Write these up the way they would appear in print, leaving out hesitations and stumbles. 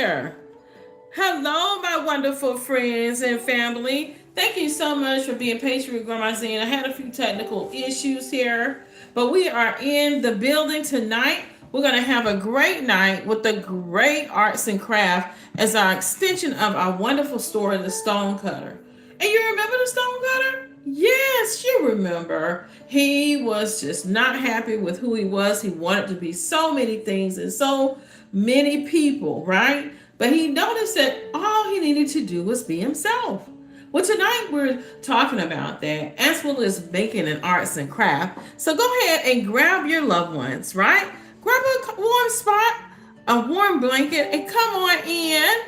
here. Hello, my wonderful friends and family. Thank you so much for being patient with Grandma Zen. I had a few technical issues here, but we are in the building tonight. We're going to have a great night with the great arts and craft as our extension of our wonderful story, The Stonecutter. And you remember the Stonecutter? Yes, you remember. He was just not happy with who he was. He wanted to be so many things and so many people, right? But he noticed that all he needed to do was be himself. Well, tonight we're talking about that as well as making an arts and craft. So go ahead and grab your loved ones, right? Grab a warm spot, a warm blanket, and come on in.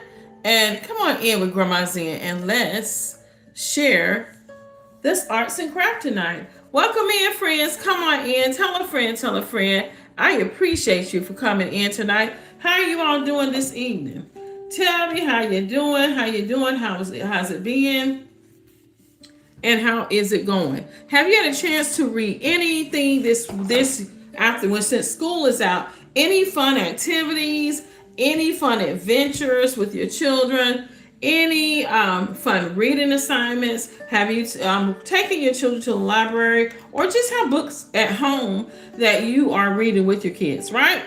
And come on in with Grandma Zen and let's share this arts and craft tonight. Welcome in, friends. Come on in. Tell a friend, tell a friend. I appreciate you for coming in tonight. How are you all doing this evening? Tell me how you're doing. How you doing? How's it been? And how is it going? Have you had a chance to read anything this afternoon since school is out? Any fun activities? Any fun adventures with your children? Any fun reading assignments? Have you taken your children to the library or just have books at home that you are reading with your kids, right?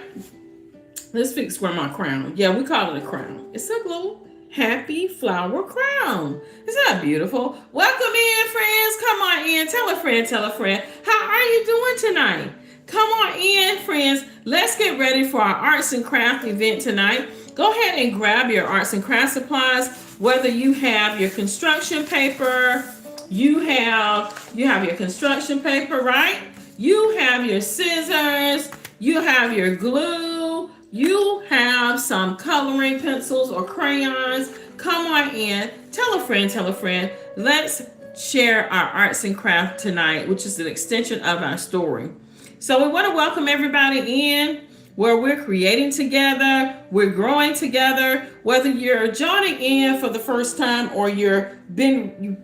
Let's fix Grandma crown. Yeah, we call it a crown. It's a little happy flower crown. Isn't that beautiful? Welcome in, friends. Come on in. Tell a friend, tell a friend. How are you doing tonight? Come on in, friends. Let's get ready for our arts and craft event tonight. Go ahead and grab your arts and craft supplies, whether you have your construction paper, you have your construction paper, right? You have your scissors, you have your glue, you have some coloring pencils or crayons. Come on in. Tell a friend, tell a friend. Let's share our arts and craft tonight, which is an extension of our story. So we want to welcome everybody in where we're creating together, we're growing together. Whether you're joining in for the first time or you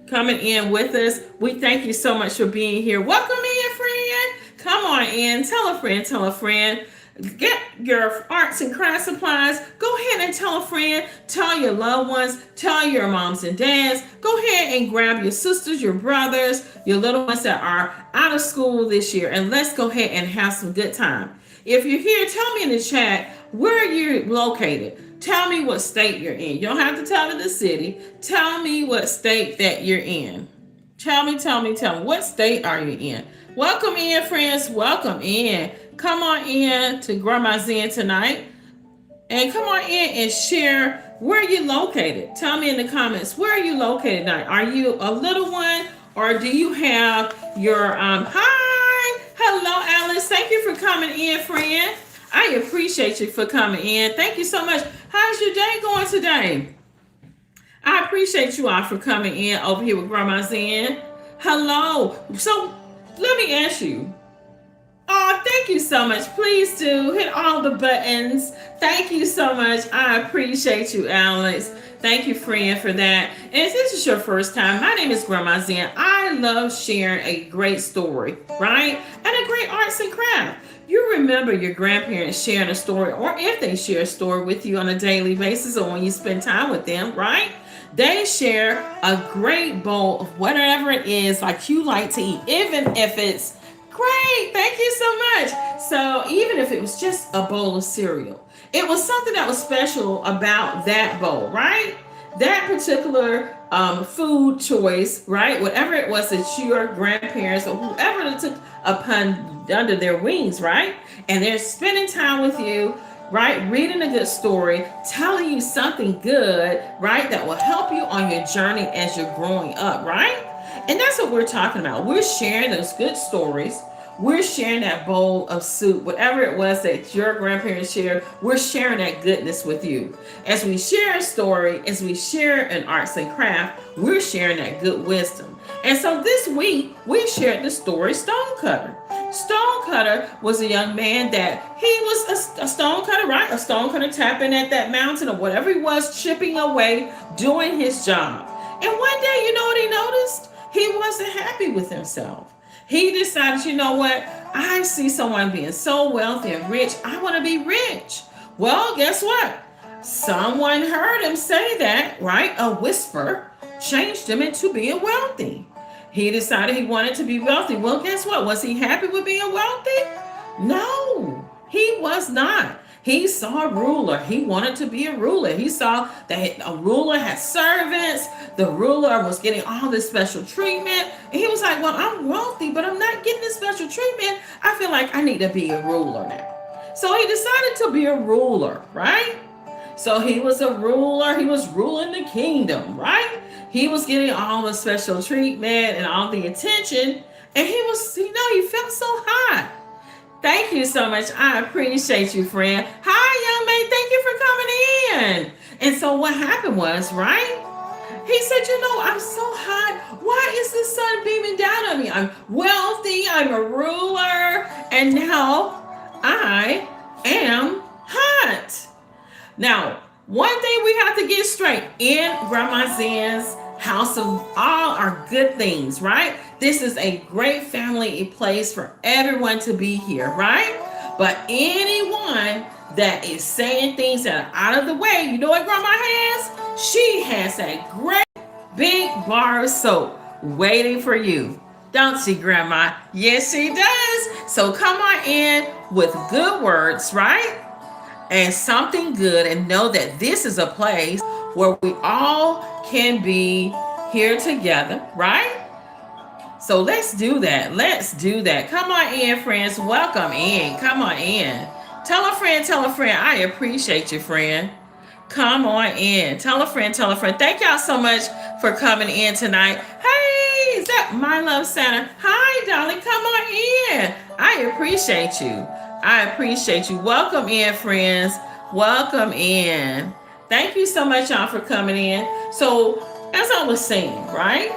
coming in with us, we thank you so much for being here. Welcome in, friend. Come on in. Tell a friend, tell a friend. Get your arts and craft supplies. Go ahead and tell a friend, tell your loved ones, tell your moms and dads. Go ahead and grab your sisters, your brothers, your little ones that are out of school this year, and let's go ahead and have some good time. If you're here, tell me in the chat where you're located. Tell me what state you're in. You don't have to tell me the city. Tell me what state that you're in. Tell me. What state are you in? Welcome in, friends. Welcome in. Come on in to Grandma Zen tonight. And come on in and share where you're located. Tell me in the comments, where are you located tonight? Are you a little one or do you have your, hi, hello, Alice. Thank you for coming in, friend. I appreciate you for coming in. Thank you so much. How's your day going today? I appreciate you all for coming in over here with Grandma Zen. Hello. So let me ask you. Oh, thank you so much. Please do hit all the buttons. Thank you so much. I appreciate you, Alex. Thank you, friend, for that. And if this is your first time, my name is Grandma Zen. I love sharing a great story, right? And a great arts and craft. You remember your grandparents sharing a story, or if they share a story with you on a daily basis or when you spend time with them, right? They share a great bowl of whatever it is like you like to eat, even if it's great. Thank you so much. So even if it was just a bowl of cereal, it was something that was special about that bowl, right? That particular food choice, right? Whatever it was that your grandparents or whoever took upon under their wings, right? And they're spending time with you, right? Reading a good story, telling you something good, right? That will help you on your journey as you're growing up, right? And that's what we're talking about. We're sharing those good stories. We're sharing that bowl of soup, whatever it was that your grandparents shared, we're sharing that goodness with you. As we share a story, as we share an arts and craft, we're sharing that good wisdom. And so this week, we shared the story Stonecutter. Stonecutter was a young man that he was a stonecutter, right? A stonecutter tapping at that mountain or whatever he was, chipping away, doing his job. And one day, you know what he noticed? He wasn't happy with himself. He decided, you know what? I see someone being so wealthy and rich. I want to be rich. Well, guess what? Someone heard him say that, right? A whisper changed him into being wealthy. He decided he wanted to be wealthy. Well, guess what? Was he happy with being wealthy? No, he was not. He saw a ruler. He wanted to be a ruler. He saw that a ruler had servants. The ruler was getting all this special treatment. And he was like, well, I'm wealthy, but I'm not getting this special treatment. I feel like I need to be a ruler now. So he decided to be a ruler, right? So he was a ruler. He was ruling the kingdom, right? He was getting all the special treatment and all the attention. And he felt so hot. Thank you so much. I appreciate you, friend. Hi, young man. Thank you for coming in. And so what happened was, right? He said, I'm so hot. Why is the sun beaming down on me? I'm wealthy. I'm a ruler. And now I am hot. Now, one thing we have to get straight in Grandma Zen's house of all our good things, right? This is a great family place for everyone to be here, right? But anyone that is saying things that are out of the way, you know what Grandma has? She has a great big bar of soap waiting for you. Don't she, Grandma? Yes, she does. So come on in with good words, right? And something good, and know that this is a place where we all can be here together, right? So let's do that. Let's do that. Come on in, friends. Welcome in. Come on in. Tell a friend, tell a friend. I appreciate you, friend. Come on in. Tell a friend, tell a friend. Thank y'all so much for coming in tonight. Hey, is that my love Santa? Hi, darling. Come on in. I appreciate you. I appreciate you. Welcome in, friends. Welcome in. Thank you so much, y'all, for coming in. So, as I was saying, right?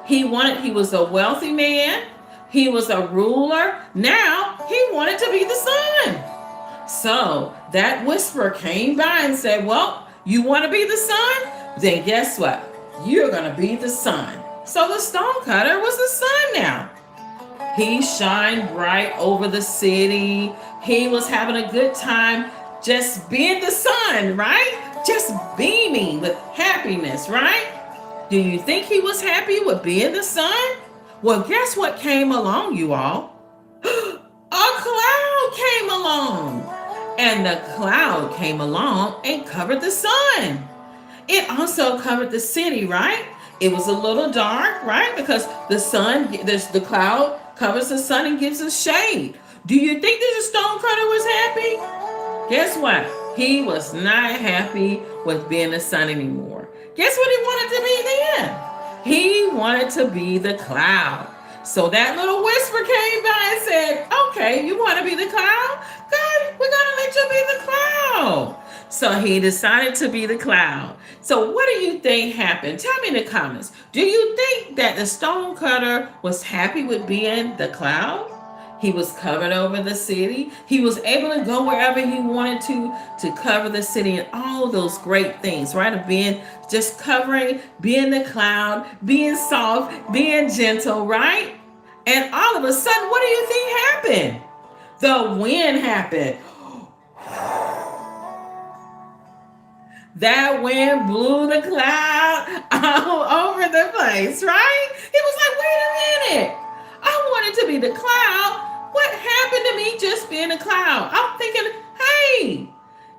He was a wealthy man. He was a ruler. Now, he wanted to be the son. So, that whisper came by and said, well, you want to be the son? Then guess what? You're going to be the son. So, the stonecutter was the son now. He shined bright over the city. He was having a good time just being the sun, right? Just beaming with happiness, right? Do you think he was happy with being the sun? Well, guess what came along, you all? A cloud came along. And the cloud came along and covered the sun. It also covered the city, right? It was a little dark, right? Because the cloud covers the sun and gives us shade. Do you think that the stonecutter was happy? Guess what? He was not happy with being the sun anymore. Guess what he wanted to be then? He wanted to be the cloud. So that little whisper came by and said, okay, you want to be the cloud? Good, we're going to let you be the cloud. So he decided to be the cloud. So what do you think happened? Tell me in the comments. Do you think that the stonecutter was happy with being the cloud? He was covered over the city. He was able to go wherever he wanted to cover the city and all those great things, right? Of being just covering, being the cloud, being soft, being gentle, right? And all of a sudden, what do you think happened? The wind happened. That wind blew the cloud all over the place, right? He was like, wait a minute. I wanted to be the cloud. What happened to me just being a cloud? I'm thinking, hey,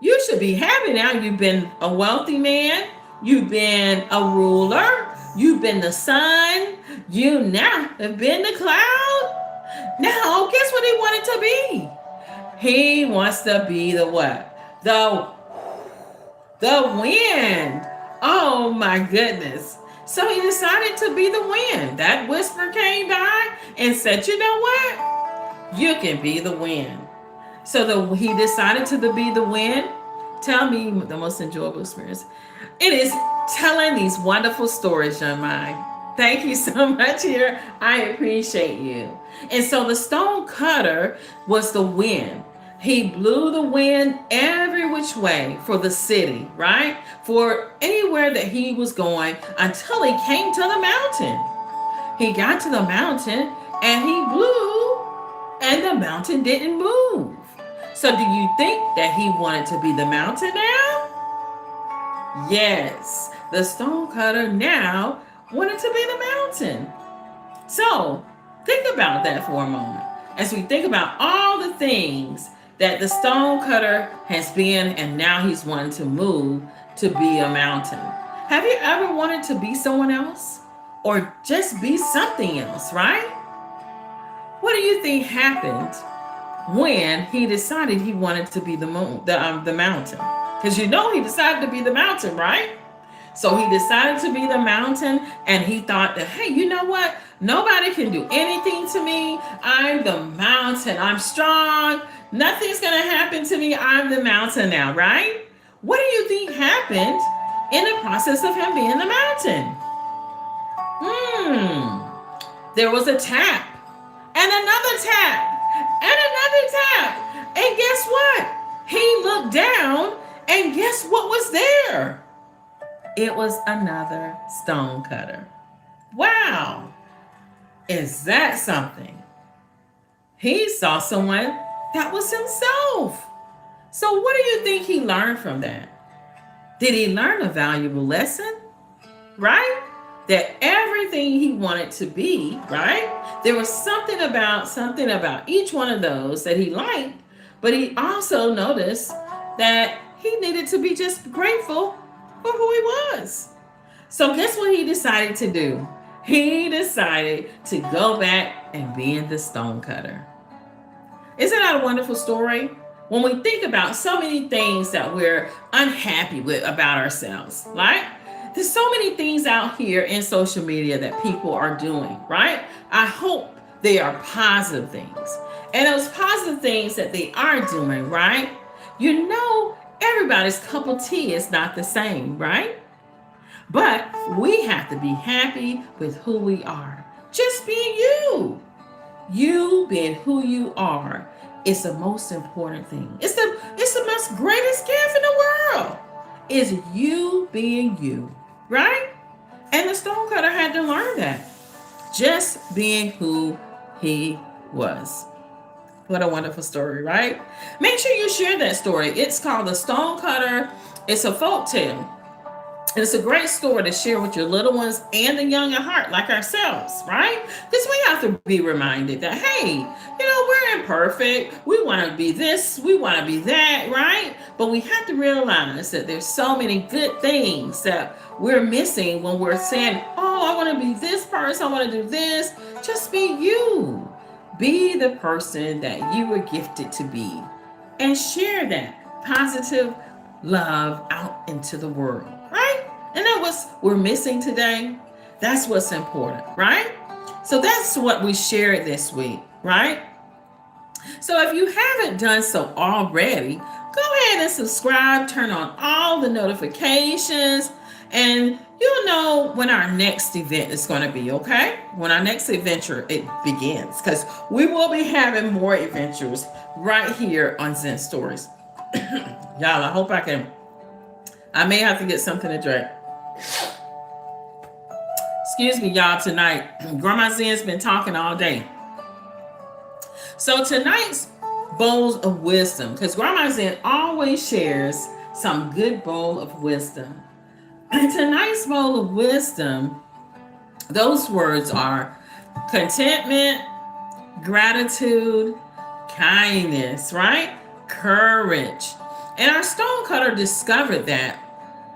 you should be happy now. You've been a wealthy man. You've been a ruler. You've been the sun. You now have been the cloud. Now, guess what he wanted to be? He wants to be the what? The wind. Oh my goodness. So he decided to be the wind. That whisper came by and said, you know what? You can be the wind. So he decided to be the wind. Tell me the most enjoyable experience. It is telling these wonderful stories, young mind. Thank you so much here. I appreciate you. And so the stonecutter was the wind. He blew the wind every which way for the city, right? For anywhere that he was going until he came to the mountain. He got to the mountain and he blew and the mountain didn't move. So do you think that he wanted to be the mountain now? Yes, the stonecutter now wanted to be the mountain. So think about that for a moment. As we think about all the things that the stonecutter has been, and now he's wanting to move to be a mountain. Have you ever wanted to be someone else? Or just be something else, right? What do you think happened when he decided he wanted to be the mountain? Because he decided to be the mountain, right? So he decided to be the mountain, and he thought that, hey, you know what? Nobody can do anything to me. I'm the mountain. I'm strong. Nothing's going to happen to me. I'm the mountain now, right? What do you think happened in the process of him being the mountain? There was a tap, and another tap, and another tap. And guess what? He looked down, and guess what was there? It was another stonecutter. Wow. Is that something? He saw someone that was himself. So what do you think he learned from that? Did he learn a valuable lesson? Right? That everything he wanted to be, right? There was something about each one of those that he liked, but he also noticed that he needed to be just grateful for who he was. So guess what he decided to do? He decided to go back and be in the stonecutter. Isn't that a wonderful story? When we think about so many things that we're unhappy with about ourselves, right? There's so many things out here in social media that people are doing, right? I hope they are positive things. And those positive things that they are doing, right? Everybody's cup of tea is not the same, right? But we have to be happy with who we are. Just being you. You being who you are is the most important thing. It's the most greatest gift in the world. Is you being you, right? And the stonecutter had to learn that. Just being who he was. What a wonderful story, right? Make sure you share that story. It's called The Stonecutter. It's a folk tale. And it's a great story to share with your little ones and the young at heart, like ourselves, right? Because we have to be reminded that, hey, we're imperfect. We want to be this. We want to be that, right? But we have to realize that there's so many good things that we're missing when we're saying, oh, I want to be this person. I want to do this. Just be you. Be the person that you were gifted to be. And share that positive love out into the world, right? And that's what we're missing today. That's what's important, right? So that's what we shared this week, right? So if you haven't done so already, go ahead and subscribe, turn on all the notifications, and you'll know when our next event is going to be, okay? When our next adventure it begins, because we will be having more adventures right here on Zen Stories. Y'all, I may have to get something to drink. Excuse me, y'all, tonight. Grandma Zen's been talking all day. So tonight's bowls of wisdom, because Grandma Zen always shares some good bowl of wisdom. And tonight's bowl of wisdom, those words are contentment, gratitude, kindness, right? Courage. And our stonecutter discovered that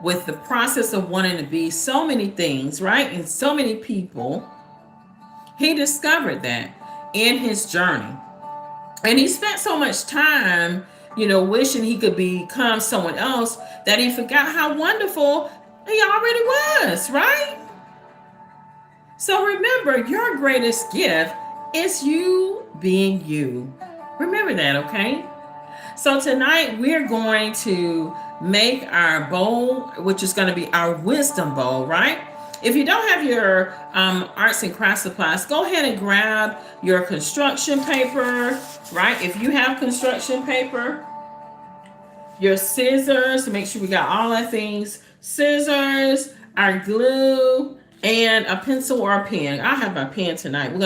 with the process of wanting to be so many things, right? And so many people, he discovered that in his journey. And he spent so much time, wishing he could become someone else that he forgot how wonderful he already was, right? So remember, your greatest gift is you being you. Remember that, okay? So tonight we're going to make our bowl, which is going to be our wisdom bowl, right? If you don't have your arts and crafts supplies, go ahead and grab your construction paper, right? If you have construction paper, your scissors, to make sure we got all our things, scissors, our glue, and a pencil or a pen. I have my pen tonight.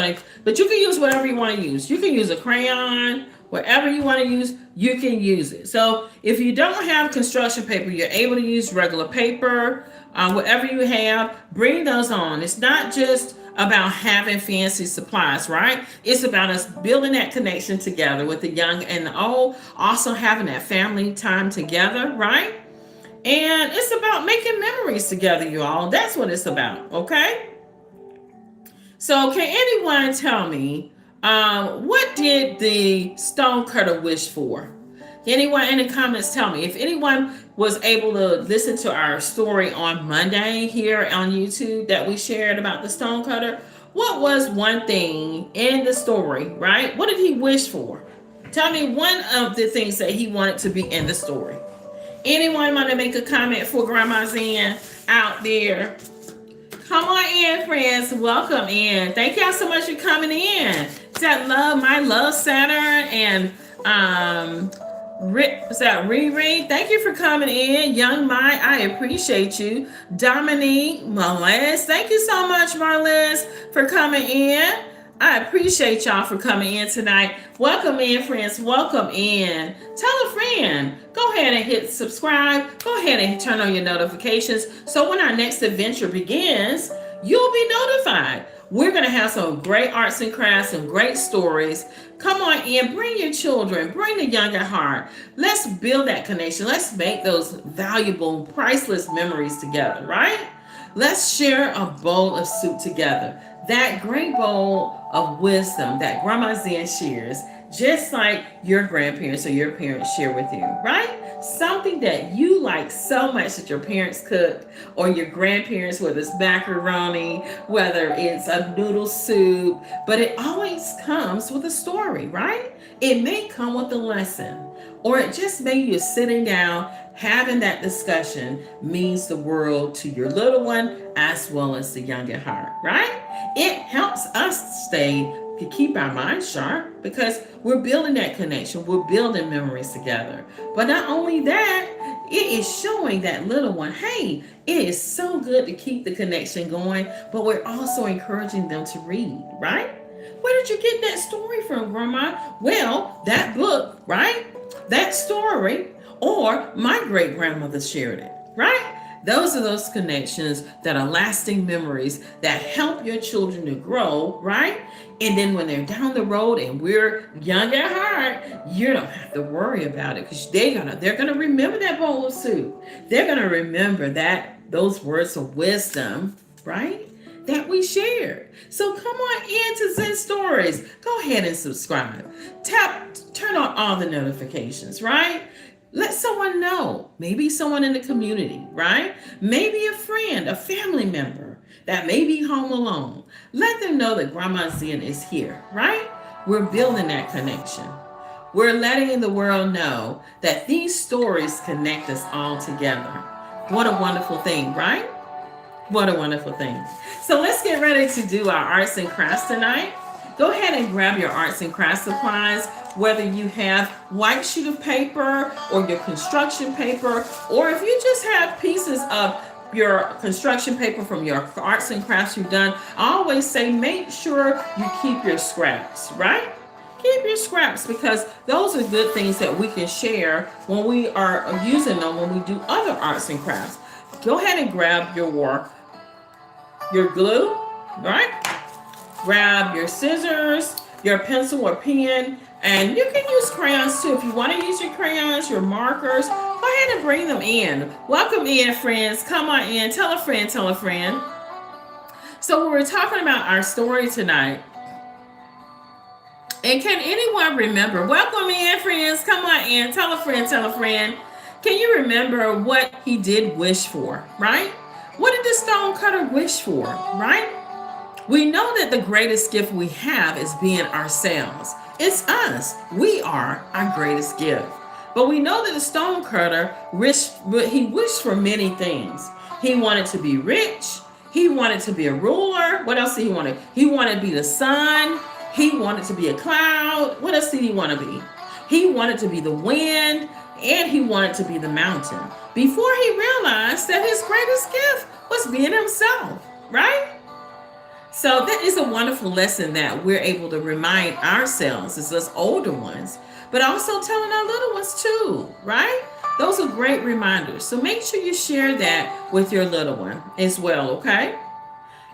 But you can use whatever you want to use. You can use a crayon, Whatever you want to use, you can use it. So if you don't have construction paper, you're able to use regular paper. Whatever you have, bring those on. It's not just about having fancy supplies, right? It's about us building that connection together with the young and the old, also having that family time together, right? And it's about making memories together, you all. That's what it's about, okay? So, can anyone tell me what did the stonecutter wish for? Anyone in the comments tell me if anyone was able to listen to our story on Monday here on YouTube that we shared about the stonecutter. What was one thing in the story, right? What did he wish for? Tell me one of the things that he wanted to be in the story. Anyone want to make a comment for Grandma Zen out there? Come on in, friends. Welcome in. Thank y'all so much for coming in. Is that my love Saturn and is that Riri? Thank you for coming in. Young Mai, I appreciate you. Dominique, Marliz, thank you so much, Marliz, for coming in. I appreciate y'all for coming in tonight. Welcome in, friends. Welcome in. Tell a friend. Go ahead and hit subscribe. Go ahead and turn on your notifications so when our next adventure begins, you'll be notified. We're going to have some great arts and crafts and great stories. Come on in. Bring your children. Bring the young at heart. Let's build that connection. Let's make those valuable, priceless memories together, right? Let's share a bowl of soup together. That great bowl of wisdom that Grandma Zen shares, just like your grandparents or your parents share with you, right? Something that you like so much that your parents cook or your grandparents, whether it's macaroni, whether it's a noodle soup, but it always comes with a story, right? It may come with a lesson, or it just may you sitting down having that discussion means the world to your little one as well as the young at heart, right? It helps us to keep our minds sharp because we're building that connection. We're building memories together. But not only that, it is showing that little one, hey, it is so good to keep the connection going, but we're also encouraging them to read, right? Where did you get that story from, Grandma? Well, that book, right? That story, or my great grandmother shared it, right? Those are those connections that are lasting memories that help your children to grow, right? And then when they're down the road and we're young at heart, you don't have to worry about it because they're gonna remember that bowl of soup. They're gonna remember those words of wisdom, right? That we shared. So come on into Zen Stories. Go ahead and subscribe. Turn on all the notifications, right? Let someone know, maybe someone in the community, right? Maybe a friend, a family member that may be home alone. Let them know that Grandma Zen is here, right? We're building that connection. We're letting the world know that these stories connect us all together. What a wonderful thing, right? What a wonderful thing. So let's get ready to do our arts and crafts tonight. Go ahead and grab your arts and crafts supplies, whether you have white sheet of paper or your construction paper, or if you just have pieces of your construction paper from your arts and crafts you've done. I always say make sure you keep your scraps, right? Keep your scraps because those are good things that we can share when we are using them when we do other arts and crafts. Go ahead and grab your glue, right? Grab your scissors, your pencil or pen, and you can use crayons too. If you want to use your crayons, your markers, go ahead and bring them in. Welcome in, friends. Come on in. Tell a friend, tell a friend. So we're talking about our story tonight. And can anyone remember? Welcome in, friends. Come on in. Tell a friend, tell a friend. Can you remember what he did wish for, right? What did the stonecutter wish for, right? We know that the greatest gift we have is being ourselves. It's us. We are our greatest gift. But we know that the stonecutter wished for many things. He wanted to be rich. He wanted to be a ruler. What else did he want? He wanted to be the sun. He wanted to be a cloud. What else did he want to be? He wanted to be the wind, and he wanted to be the mountain. Before he realized that his greatest gift was being himself, right? So that is a wonderful lesson that we're able to remind ourselves as us older ones but also telling our little ones too, right? Those are great reminders. So make sure you share that with your little one as well, okay?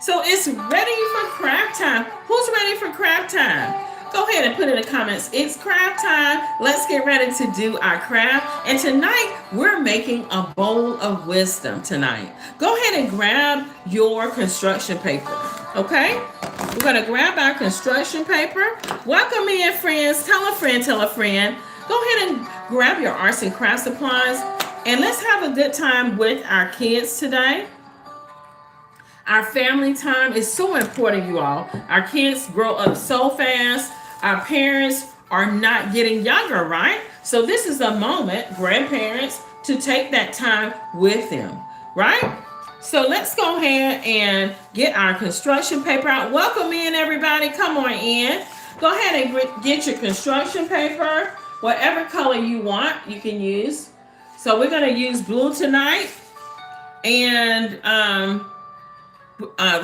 So it's ready for craft time. Who's ready for craft time? Go ahead and put in the comments. It's craft time. Let's get ready to do our craft. And tonight we're making a bowl of wisdom tonight. Go ahead and grab your construction paper. Okay? We're going to grab our construction paper. Welcome in, friends. Tell a friend, tell a friend. Go ahead and grab your arts and crafts supplies. And let's have a good time with our kids today. Our family time is so important, you all. Our kids grow up so fast. Our parents are not getting younger, right? So this is a moment, grandparents, to take that time with them, right? So let's go ahead and get our construction paper out. Welcome in, everybody. Come on in. Go ahead and get your construction paper. Whatever color you want, you can use. So we're going to use blue tonight. And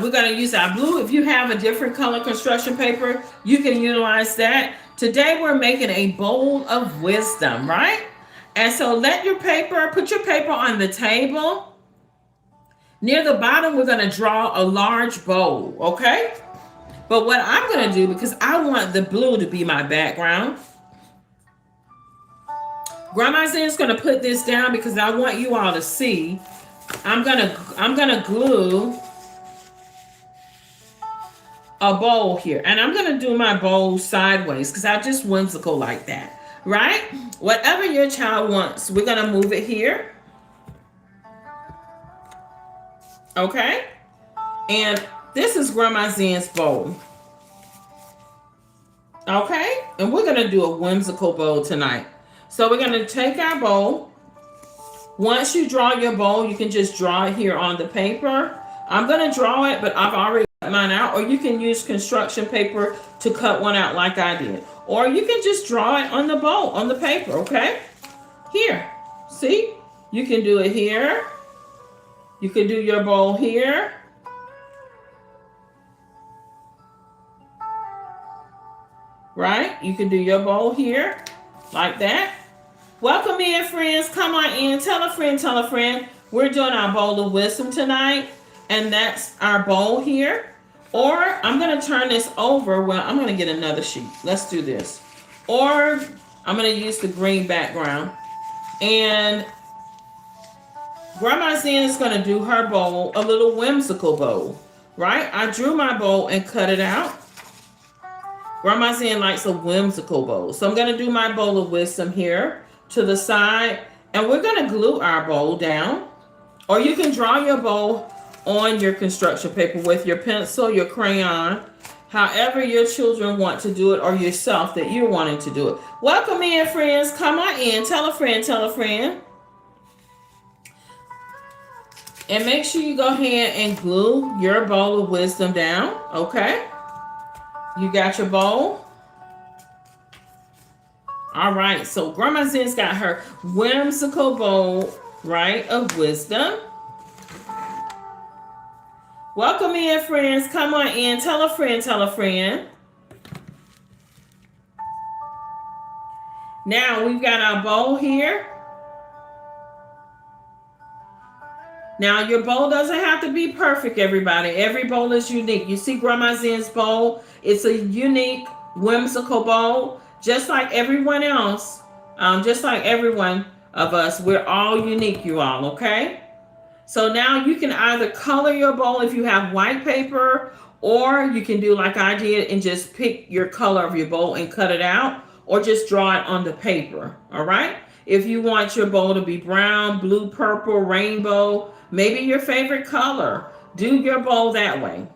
we're going to use our blue. If you have a different color construction paper, you can utilize that. Today we're making a bowl of wisdom, right? And so put your paper on the table. Near the bottom, we're going to draw a large bowl, okay? But what I'm going to do, because I want the blue to be my background, Grandma Zen is going to put this down because I want you all to see. I'm gonna glue a bowl here, and I'm gonna do my bowl sideways because I'm just whimsical like that, right? Whatever your child wants, we're gonna move it here, okay? And this is Grandma Zen's bowl, okay? And we're gonna do a whimsical bowl tonight. So we're gonna take our bowl. Once you draw your bowl, you can just draw it here on the paper. I'm gonna draw it, but I've already cut mine out, or you can use construction paper to cut one out like I did. Or you can just draw it on the bowl, on the paper, okay? Here, see? You can do it here. You can do your bowl here. Right? You can do your bowl here, like that. Welcome in, friends. Come on in. Tell a friend, tell a friend. We're doing our bowl of wisdom tonight, and that's our bowl here. Or I'm going to turn this over. Well, I'm going to get another sheet. Let's do this. Or I'm going to use the green background. And Grandma Zen is going to do her bowl, a little whimsical bowl, right? I drew my bowl and cut it out. Grandma Zen likes a whimsical bowl. So I'm going to do my bowl of wisdom here to the side. And we're going to glue our bowl down. Or you can draw your bowl on your construction paper with your pencil, your crayon, however your children want to do it, or yourself that you're wanting to do it. Welcome in, friends. Come on in. Tell a friend, tell a friend. And make sure you go ahead and glue your bowl of wisdom down, okay? You got your bowl? All right, so Grandma Zen's got her whimsical bowl, right, of wisdom. Welcome in, friends. Come on in. Tell a friend, tell a friend. Now we've got our bowl here. Now your bowl doesn't have to be perfect, everybody. Every bowl is unique. You see Grandma Zen's bowl? It's a unique, whimsical bowl. Just like everyone else, just like everyone of us, we're all unique, you all, okay? So now you can either color your bowl if you have white paper, or you can do like I did and just pick your color of your bowl and cut it out, or just draw it on the paper, all right? If you want your bowl to be brown, blue, purple, rainbow, maybe your favorite color, do your bowl that way.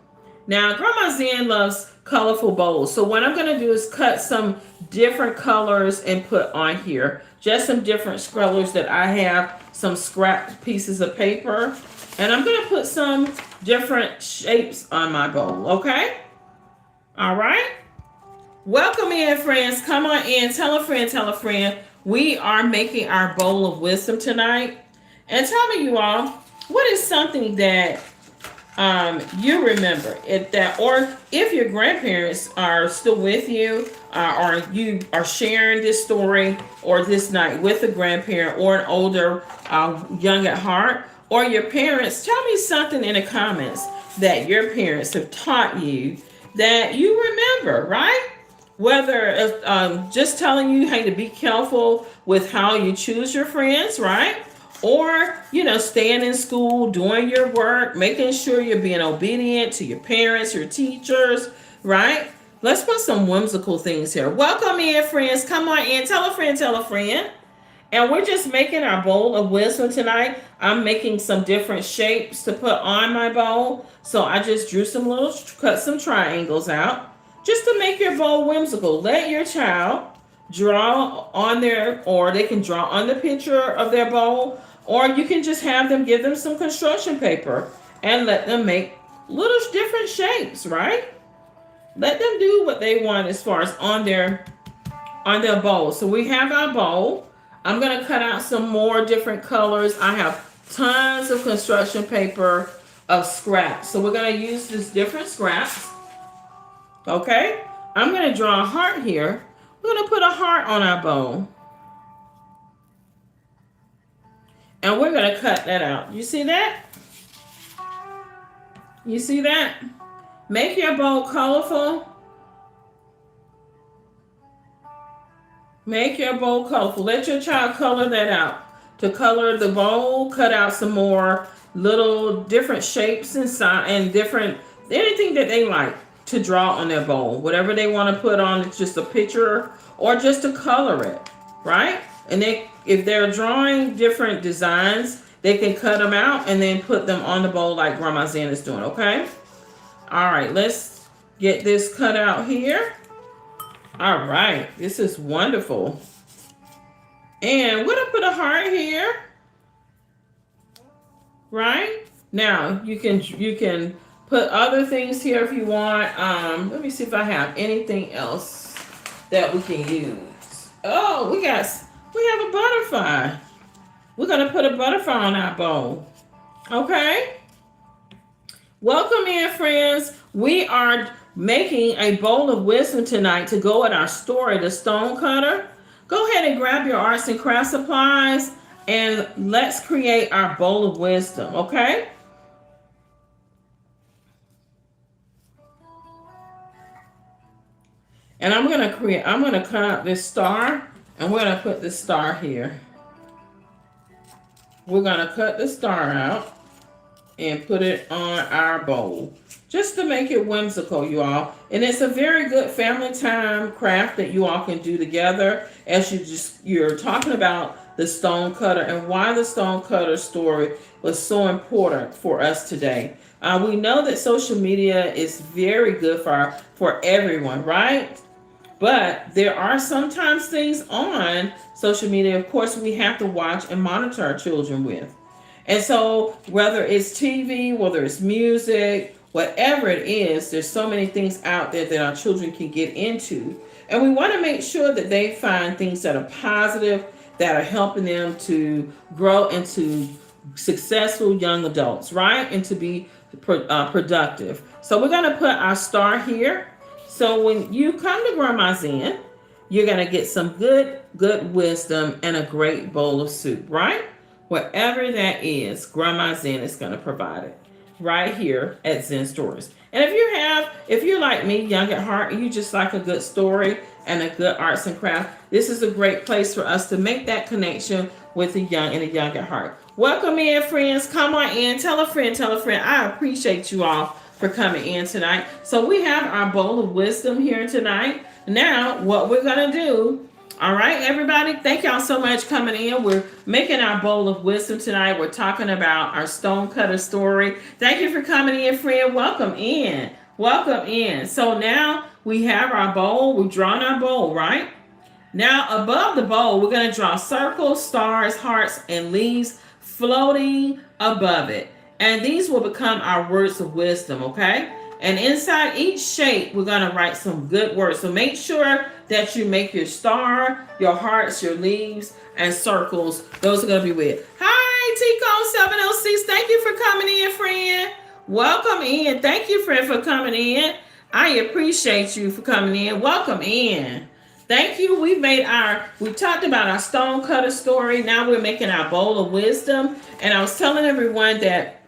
Now, Grandma Zen loves colorful bowls. So what I'm going to do is cut some different colors and put on here. Just some different colors that I have, some scrap pieces of paper. And I'm going to put some different shapes on my bowl, okay? All right. Welcome in, friends. Come on in. Tell a friend, tell a friend. We are making our bowl of wisdom tonight. And tell me, you all, what is something that you remember it, that, or if your grandparents are still with you, or you are sharing this story or this night with a grandparent or an older, young at heart, or your parents, tell me something in the comments that your parents have taught you that you remember, right? Whether just telling you, hey, to be careful with how you choose your friends, right? Or, staying in school, doing your work, making sure you're being obedient to your parents, your teachers, right? Let's put some whimsical things here. Welcome in, friends. Come on in. Tell a friend, tell a friend. And we're just making our bowl of wisdom tonight. I'm making some different shapes to put on my bowl. So I just drew cut some triangles out just to make your bowl whimsical. Let your child draw on or they can draw on the picture of their bowl, or you can just give them some construction paper and let them make little different shapes, right? Let them do what they want as far as on their bowl. So we have our bowl. I'm going to cut out some more different colors. I have tons of construction paper of scraps. So we're going to use these different scraps. Okay? I'm going to draw a heart here. We're going to put a heart on our bowl. And we're going to cut that out. You see that? You see that? Make your bowl colorful. Make your bowl colorful. Let your child color that out. To color the bowl, cut out some more little different shapes and different, anything that they like to draw on their bowl. Whatever they want to put on, it's just a picture or just to color it, right? And if they're drawing different designs, they can cut them out and then put them on the bowl like Grandma Zen is doing, okay? All right, let's get this cut out here. All right, this is wonderful. And we're gonna put a heart here, right? Now you can put other things here if you want. Let me see if I have anything else that we can use. Oh, we have a butterfly. We're gonna put a butterfly on our bowl. Okay. Welcome in, friends. We are making a bowl of wisdom tonight to go in our story, The Stonecutter. Go ahead and grab your arts and crafts supplies and let's create our bowl of wisdom, okay? And I'm gonna cut out this star and we're gonna put this star here. We're gonna cut the star out and put it on our bowl just to make it whimsical, you all. And it's a very good family time craft that you all can do together as you're talking about the Stonecutter and why the Stonecutter story was so important for us today. We know that social media is very good for everyone, right? But there are sometimes things on social media, of course, we have to watch and monitor our children with. And so whether it's TV, whether it's music, whatever it is, there's so many things out there that our children can get into. And we want to make sure that they find things that are positive, that are helping them to grow into successful young adults, right? And to be productive. So we're going to put our star here. So when you come to Grandma Zen, you're going to get some good wisdom and a great bowl of soup, right? Whatever that is, Grandma Zen is going to provide it right here at Zen Stories. And if you're like me, young at heart, and you just like a good story and a good arts and craft, this is a great place for us to make that connection with the young and the young at heart. Welcome in, friends. Come on in. Tell a friend, tell a friend. I appreciate you all for coming in tonight. So we have our bowl of wisdom here tonight. Now, what we're going to do, all right, everybody, thank y'all so much coming in. We're making our bowl of wisdom tonight. We're talking about our Stonecutter story. Thank you for coming in, friend. Welcome in. Welcome in. So now we have our bowl. We've drawn our bowl, right? Now, above the bowl, we're going to draw circles, stars, hearts, and leaves floating above it. And these will become our words of wisdom, okay? And inside each shape, we're going to write some good words. So make sure that you make your star, your hearts, your leaves, and circles. Those are going to be with. Hi, Tico 706. Thank you for coming in, friend. Welcome in. Thank you, friend, for coming in. I appreciate you for coming in. Welcome in. Thank you. We talked about our stonecutter story. Now we're making our bowl of wisdom. And I was telling everyone that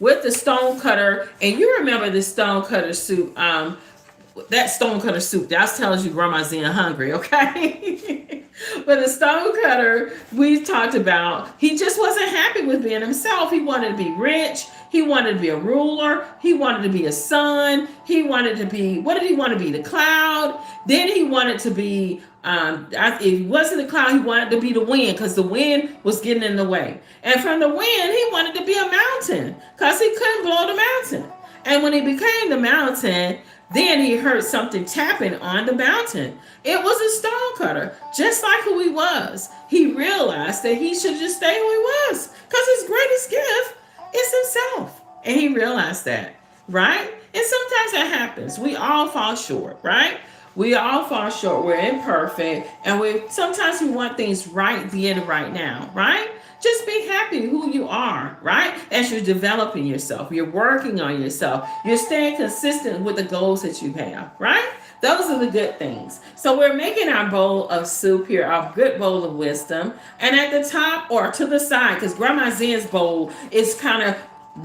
with the stonecutter, and you remember the stonecutter soup, that stonecutter soup, that tells you Grandma Zen hungry, okay? But the stonecutter, we talked about, he just wasn't happy with being himself. He wanted to be rich. He wanted to be a ruler. He wanted to be a son. He wanted to be, what did he want to be? The cloud. Then he wanted to be, if he wasn't the cloud, he wanted to be the wind because the wind was getting in the way. And from the wind, he wanted to be a mountain because he couldn't blow the mountain. And when he became the mountain, then he heard something tapping on the mountain. It was a stonecutter, just like who he was. He realized that he should just stay who he was because his greatest gift is himself. And he realized that, right? And sometimes that happens. We all fall short, right? We all fall short. We're imperfect. And sometimes we want things right then, right now, right? Just be happy who you are, right? As you're developing yourself, you're working on yourself, you're staying consistent with the goals that you have, right? Those are the good things. So we're making our bowl of soup here, our good bowl of wisdom. And at the top or to the side, because Grandma Zen's bowl is kind of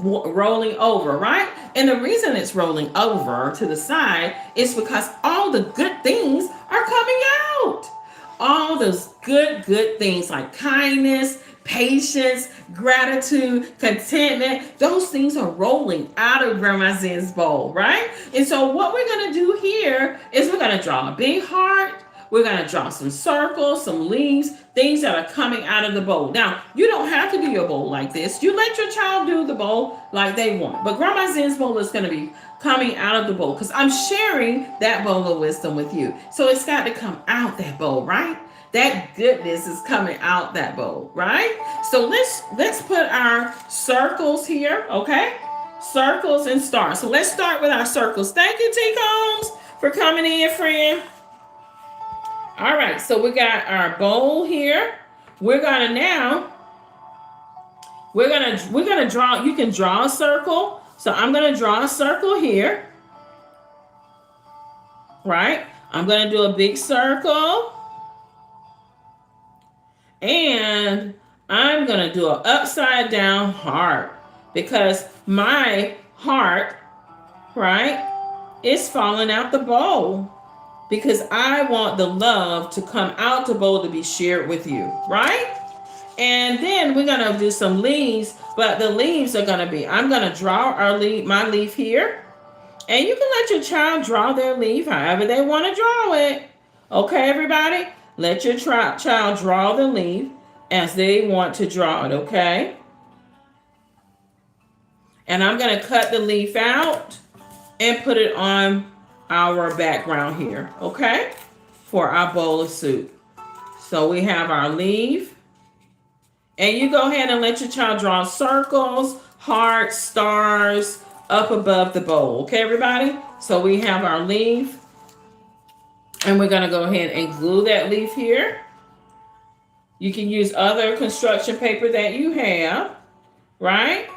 rolling over, right? And the reason it's rolling over to the side is because all the good things are coming out. All those good things like kindness, patience, gratitude, contentment, those things are rolling out of Grandma Zen's bowl, right? And so what we're going to do here is we're going to draw a big heart. We're going to draw some circles, some leaves, things that are coming out of the bowl. Now, you don't have to do your bowl like this. You let your child do the bowl like they want. But Grandma Zen's bowl is going to be coming out of the bowl because I'm sharing that bowl of wisdom with you. So it's got to come out that bowl, right? That goodness is coming out that bowl, right? So let's put our circles here, okay? Circles and stars. So let's start with our circles. Thank you, T Combs, for coming in, friend. All right, so we got our bowl here. We're gonna draw. You can draw a circle. So I'm gonna draw a circle here, right? I'm gonna do a big circle. And I'm going to do an upside down heart because my heart, right, is falling out the bowl because I want the love to come out the bowl to be shared with you, right? And then we're going to do some leaves, but the leaves are going to be, I'm going to draw my leaf here. And you can let your child draw their leaf however they want to draw it. Okay, everybody? Let your child draw the leaf as they want to draw it, okay? And I'm going to cut the leaf out and put it on our background here, okay? For our bowl of soup. So we have our leaf. And you go ahead and let your child draw circles, hearts, stars up above the bowl, okay, everybody? So we have our leaf. And we're going to go ahead and glue that leaf here. You can use other construction paper that you have, right?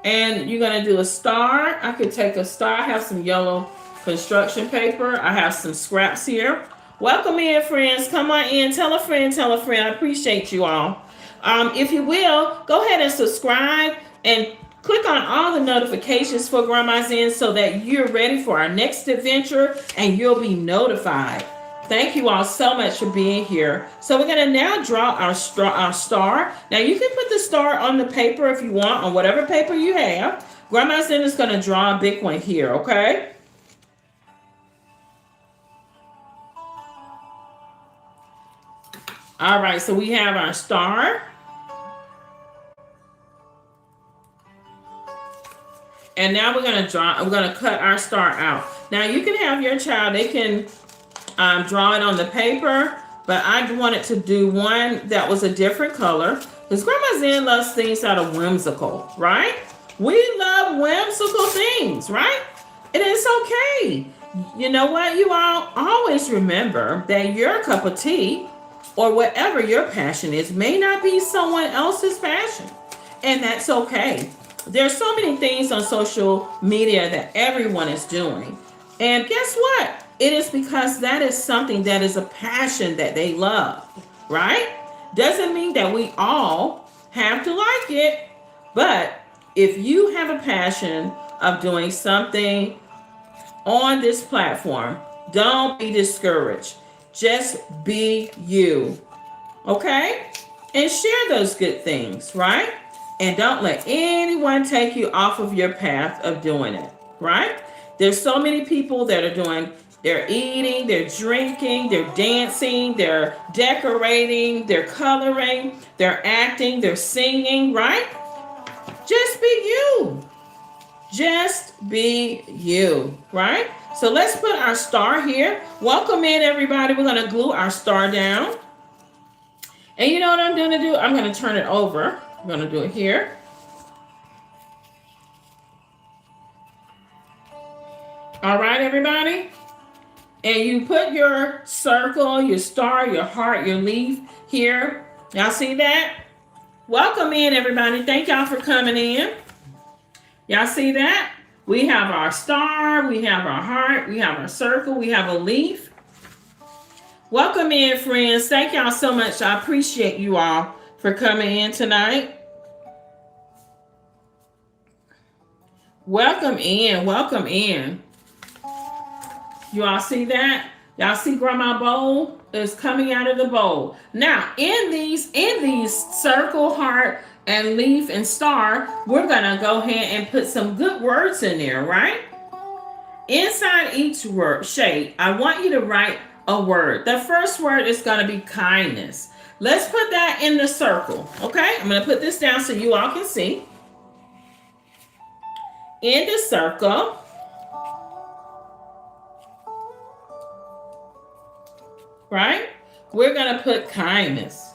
And you're going to do a star. I could take a star. I have some yellow construction paper. I have some scraps here. Welcome in, friends. Come on in. Tell a friend, tell a friend. I appreciate you all. If you will, go ahead and subscribe and click on all the notifications for Grandma Zen so that you're ready for our next adventure and you'll be notified. Thank you all so much for being here. So we're going to now draw our star. Now you can put the star on the paper if you want, on whatever paper you have. Grandma Zen is going to draw a big one here, okay? All right, so we have our star. And now we're going to cut our star out. Now you can have your child, they can draw it on the paper, but I wanted to do one that was a different color because Grandma Zen loves things that are whimsical, right? We love whimsical things, right? And it's okay. You know what? You all always remember that your cup of tea or whatever your passion is may not be someone else's passion. And that's okay. There's so many things on social media that everyone is doing. And guess what? It is because that is something that is a passion that they love, right? Doesn't mean that we all have to like it, but if you have a passion of doing something on this platform, don't be discouraged. Just be you, okay? And share those good things, right? And don't let anyone take you off of your path of doing it, right? There's so many people that are doing, they're eating, they're drinking, they're dancing, they're decorating, they're coloring, they're acting, they're singing, right? Just be you. Just be you, right? So let's put our star here. Welcome in, everybody. We're going to glue our star down. And you know what I'm going to do? I'm going to turn it over. I'm going to do it here. All right, everybody. And you put your circle, your star, your heart, your leaf here. Y'all see that? Welcome in, everybody. Thank y'all for coming in. Y'all see that? We have our star, we have our heart, we have our circle, we have a leaf. Welcome in, friends. Thank y'all so much. I appreciate you all for coming in tonight. Welcome in. Welcome in. You all see that? Y'all see Grandma bowl is coming out of the bowl. Now, in these circle, heart, and leaf and star, we're gonna go ahead and put some good words in there, right? Inside each word shape, I want you to write a word. The first word is gonna be kindness. Let's put that in the circle, okay? I'm gonna put this down so you all can see. In the circle, right? We're gonna put kindness.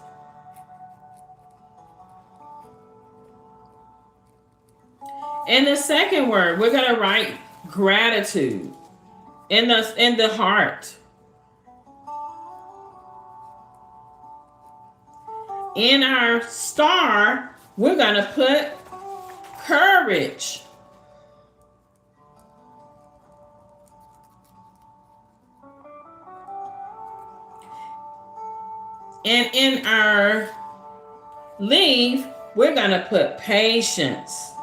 In the second word, we're gonna write gratitude in the heart. In our star, we're gonna put courage. And in our leaf, we're gonna put patience.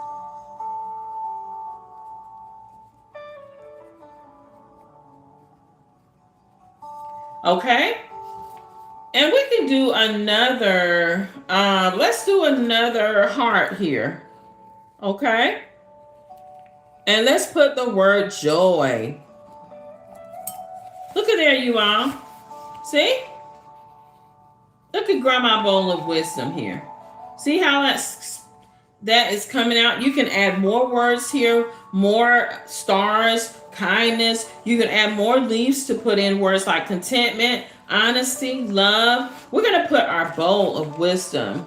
Okay? And we can do another, let's do another heart here. Okay? And let's put the word joy. Look at there, you all. See? Look at Grandma Bowl of Wisdom here. See how that is coming out? You can add more words here, more stars, kindness. You can add more leaves to put in words like contentment, honesty, love. We're going to put our bowl of wisdom.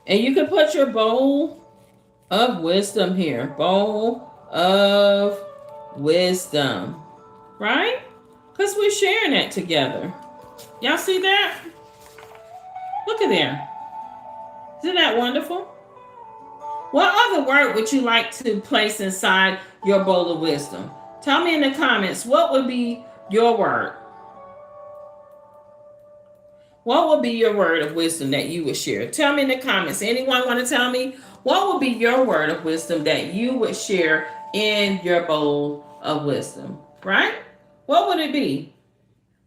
And you can put your bowl of wisdom here. Bowl of wisdom. Right? Because we're sharing it together. Y'all see that? Look at there. Isn't that wonderful? What other word would you like to place inside your bowl of wisdom? Tell me in the comments, what would be your word? What would be your word of wisdom that you would share? Tell me in the comments. Anyone want to tell me what would be your word of wisdom that you would share in your bowl of wisdom? Right? What would it be?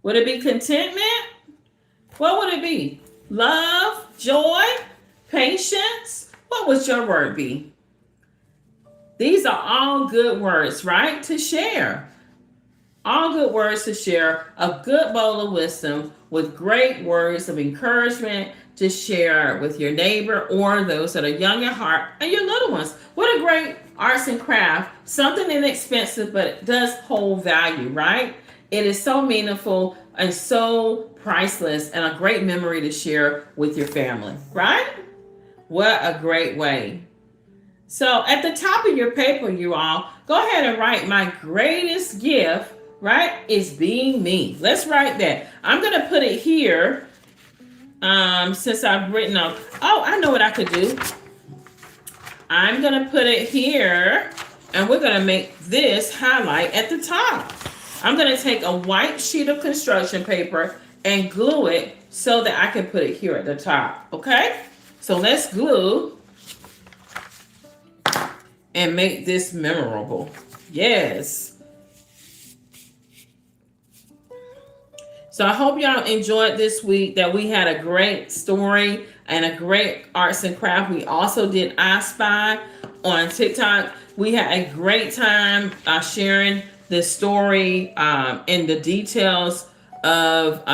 Would it be contentment? What would it be? Love, joy, patience? What would your word be? These are all good words, right? To share. All good words to share. A good bowl of wisdom with great words of encouragement to share with your neighbor or those that are young at heart and your little ones. What a great arts and craft. Something inexpensive, but it does hold value, right? It is so meaningful and so priceless and a great memory to share with your family, right? What a great way. So at the top of your paper, you all, go ahead and write my greatest gift, right, is being me. Let's write that. I'm going to put it here since I've written on. Oh, I know what I could do. I'm going to put it here, and we're going to make this highlight at the top. I'm going to take a white sheet of construction paper and glue it so that I can put it here at the top. Okay? So let's glue and make this memorable. Yes. So I hope y'all enjoyed this week, that we had a great story and a great arts and craft. We also did I Spy on TikTok. We had a great time sharing the story and the details of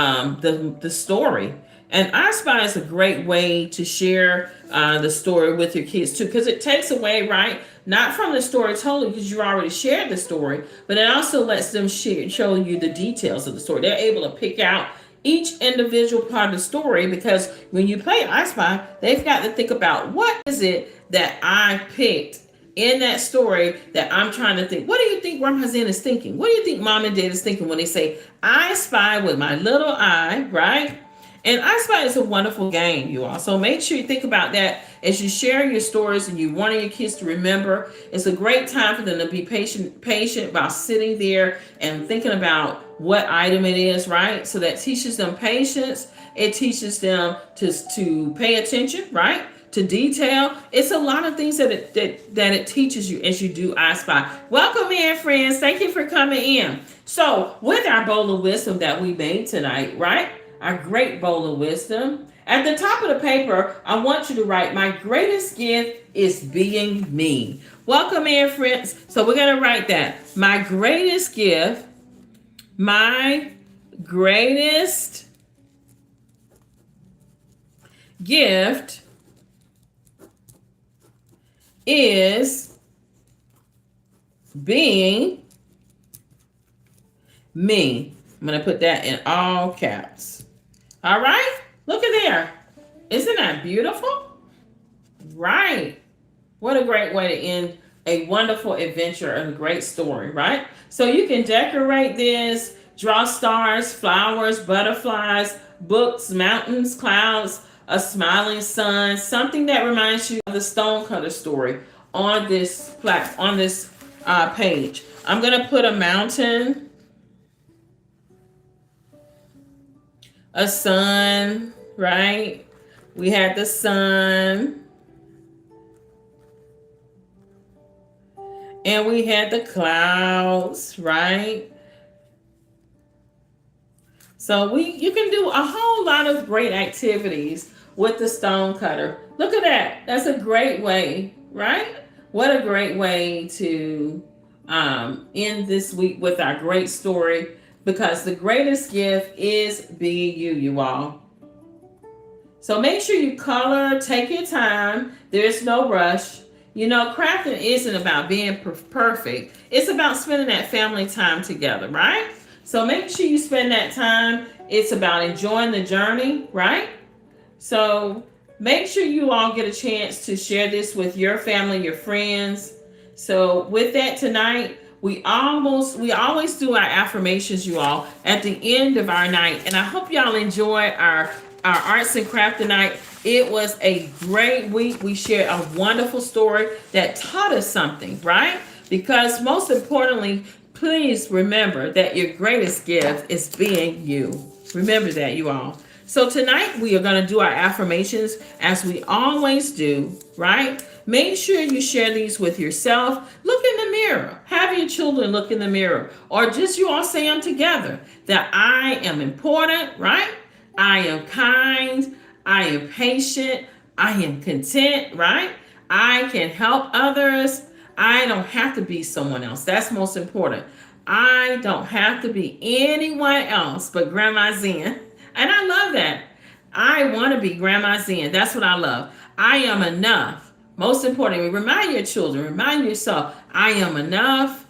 the story. And I Spy is a great way to share the story with your kids too, because it takes away, right? Not from the story totally, because you already shared the story, but it also lets them show you the details of the story. They're able to pick out each individual part of the story, because when you play I Spy, they've got to think about, what is it that I picked in that story that I'm trying to think. What do you think Grandma Zen is thinking? What do you think Mom and Dad is thinking when they say, I spy with my little eye, right? And I Spy is a wonderful game, you all. So make sure you think about that as you share your stories and you want your kids to remember. It's a great time for them to be patient by sitting there and thinking about what item it is, right? So that teaches them patience. It teaches them to pay attention, right? To detail. It's a lot of things that it teaches you as you do I Spy. Welcome in, friends. Thank you for coming in. So with our bowl of wisdom that we made tonight, right? Our great bowl of wisdom. At the top of the paper, I want you to write, my greatest gift is being me. Welcome in, friends. So we're going to write that. My greatest gift is being me. I'm going to put that in all caps. All right? Look at there. Isn't that beautiful? Right. What a great way to end a wonderful adventure and a great story, right? So you can decorate this, draw stars, flowers, butterflies, books, mountains, clouds, a smiling sun, something that reminds you of the Stonecutter story on this page. I'm going to put a mountain, a sun, right? We had the sun. And we had the clouds, right? So you can do a whole lot of great activities with the Stonecutter. Look at that. That's a great way, right? What a great way to end this week with our great story, because the greatest gift is being you all. So make sure you color, take your time. There's no rush. You know, crafting isn't about being perfect. It's about spending that family time together, right? So make sure you spend that time. It's about enjoying the journey, right? So make sure you all get a chance to share this with your family, your friends. So with that tonight, we always do our affirmations, you all, at the end of our night. And I hope y'all enjoy our arts and craft tonight. It was a great week. We shared a wonderful story that taught us something, right? Because most importantly, please remember that your greatest gift is being you. Remember that, you all. So tonight we are going to do our affirmations as we always do, right? Make sure you share these with yourself. Look in the mirror. Have your children look in the mirror, or just you all say them together, that I am important, right? I am kind. I am patient. I am content, right? I can help others. I don't have to be someone else. That's most important. I don't have to be anyone else but Grandma Zen. And I love that. I want to be Grandma Zen. That's what I love. I am enough. Most importantly, remind your children, remind yourself, I am enough.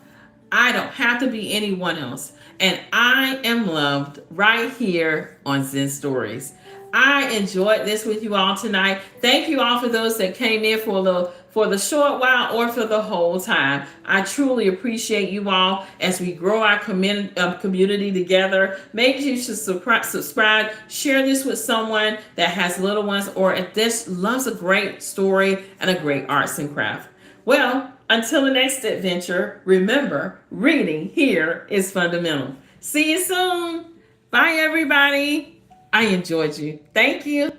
I don't have to be anyone else. And I am loved right here on Zen Stories. I enjoyed this with you all tonight. Thank you all for those that came in for the short while or for the whole time. I truly appreciate you all as we grow our community together. Make sure you should subscribe, share this with someone that has little ones or if this loves a great story and a great arts and craft. Well, until the next adventure, remember, reading here is fundamental. See you soon. Bye, everybody. I enjoyed you. Thank you.